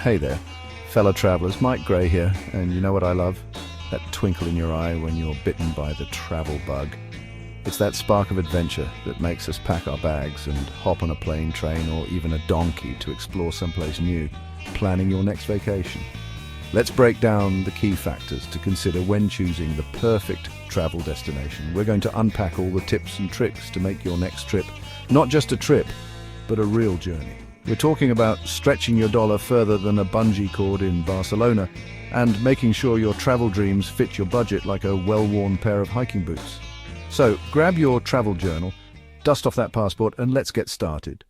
Hey there, fellow travelers, Mike Gray here, and you know what I love? That twinkle in your eye when you're bitten by the travel bug. It's that spark of adventure that makes us pack our bags and hop on a plane, train, or even a donkey to explore someplace new, planning your next vacation. Let's break down the key factors to consider when choosing the perfect travel destination. We're going to unpack all the tips and tricks to make your next trip not just a trip, but a real journey. We're talking about stretching your dollar further than a bungee cord in Barcelona and making sure your travel dreams fit your budget like a well-worn pair of hiking boots. So grab your travel journal, dust off that passport, and let's get started.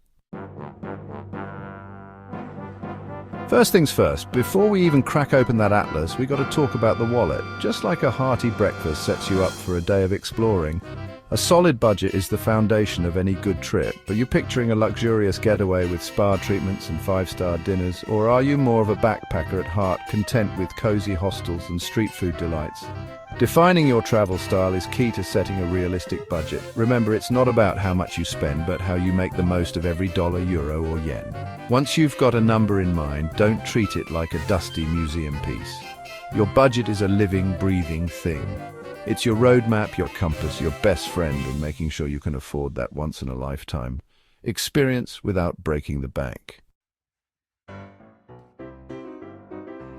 First things first, before we even crack open that atlas, we got to talk about the wallet. Just like a hearty breakfast sets you up for a day of exploring, a solid budget is the foundation of any good trip. Are you picturing a luxurious getaway with spa treatments and five-star dinners, or are you more of a backpacker at heart, content with cozy hostels and street food delights? Defining your travel style is key to setting a realistic budget. Remember, it's not about how much you spend, but how you make the most of every dollar, euro, or yen. Once you've got a number in mind, don't treat it like a dusty museum piece. Your budget is a living, breathing thing. It's your roadmap, your compass, your best friend in making sure you can afford that once-in-a-lifetime experience without breaking the bank.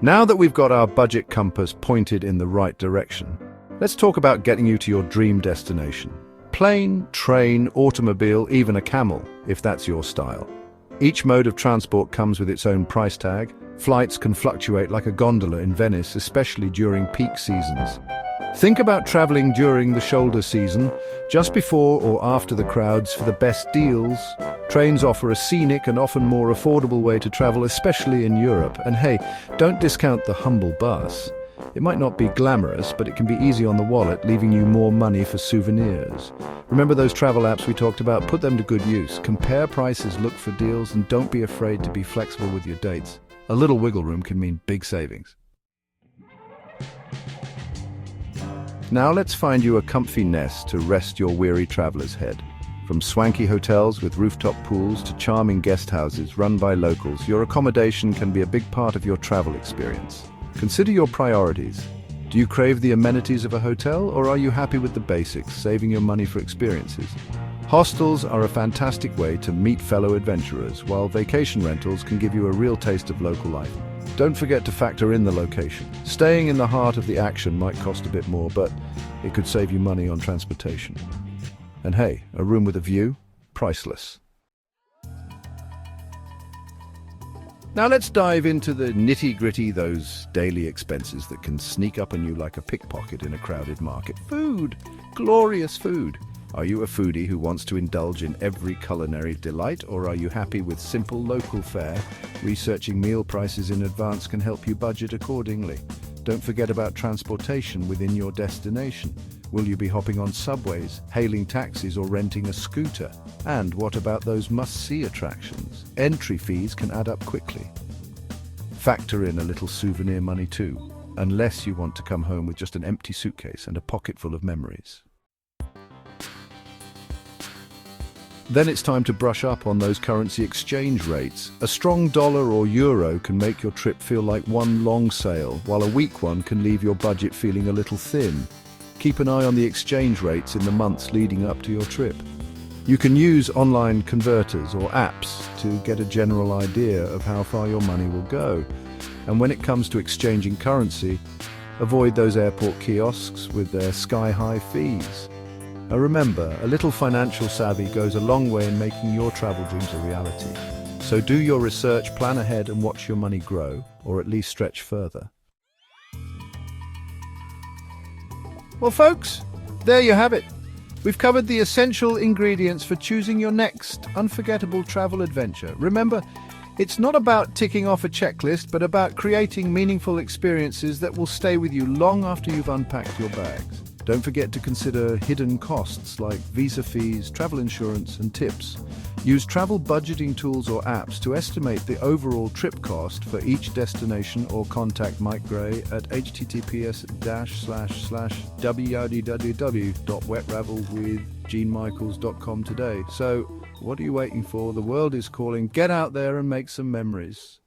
Now that we've got our budget compass pointed in the right direction, let's talk about getting you to your dream destination. Plane, train, automobile, even a camel, if that's your style. Each mode of transport comes with its own price tag. Flights can fluctuate like a gondola in Venice, especially during peak seasons. Think about traveling during the shoulder season, just before or after the crowds for the best deals. Trains offer a scenic and often more affordable way to travel, especially in Europe. And hey, don't discount the humble bus. It might not be glamorous, but it can be easy on the wallet, leaving you more money for souvenirs. Remember those travel apps we talked about? Put them to good use. Compare prices, look for deals, and don't be afraid to be flexible with your dates. A little wiggle room can mean big savings. Now let's find you a comfy nest to rest your weary traveler's head. From swanky hotels with rooftop pools to charming guest houses run by locals, your accommodation can be a big part of your travel experience. Consider your priorities. Do you crave the amenities of a hotel, or are you happy with the basics, saving your money for experiences? Hostels are a fantastic way to meet fellow adventurers, while vacation rentals can give you a real taste of local life. Don't forget to factor in the location. Staying in the heart of the action might cost a bit more, but it could save you money on transportation. And hey, a room with a view? Priceless. Now let's dive into the nitty-gritty, those daily expenses that can sneak up on you like a pickpocket in a crowded market. Food! Glorious food! Are you a foodie who wants to indulge in every culinary delight, or are you happy with simple local fare? Researching meal prices in advance can help you budget accordingly. Don't forget about transportation within your destination. Will you be hopping on subways, hailing taxis, or renting a scooter? And what about those must-see attractions? Entry fees can add up quickly. Factor in a little souvenir money too, unless you want to come home with just an empty suitcase and a pocket full of memories. Then it's time to brush up on those currency exchange rates. A strong dollar or euro can make your trip feel like one long sail, while a weak one can leave your budget feeling a little thin. Keep an eye on the exchange rates in the months leading up to your trip. You can use online converters or apps to get a general idea of how far your money will go. And when it comes to exchanging currency, avoid those airport kiosks with their sky-high fees. Now remember, a little financial savvy goes a long way in making your travel dreams a reality. So do your research, plan ahead, and watch your money grow, or at least stretch further. Well, folks, there you have it. We've covered the essential ingredients for choosing your next unforgettable travel adventure. Remember, it's not about ticking off a checklist, but about creating meaningful experiences that will stay with you long after you've unpacked your bags. Don't forget to consider hidden costs like visa fees, travel insurance, and tips. Use travel budgeting tools or apps to estimate the overall trip cost for each destination, or contact Mike Gray at https://www.wetravelwithgenemichaels.com today. So, what are you waiting for? The world is calling. Get out there and make some memories.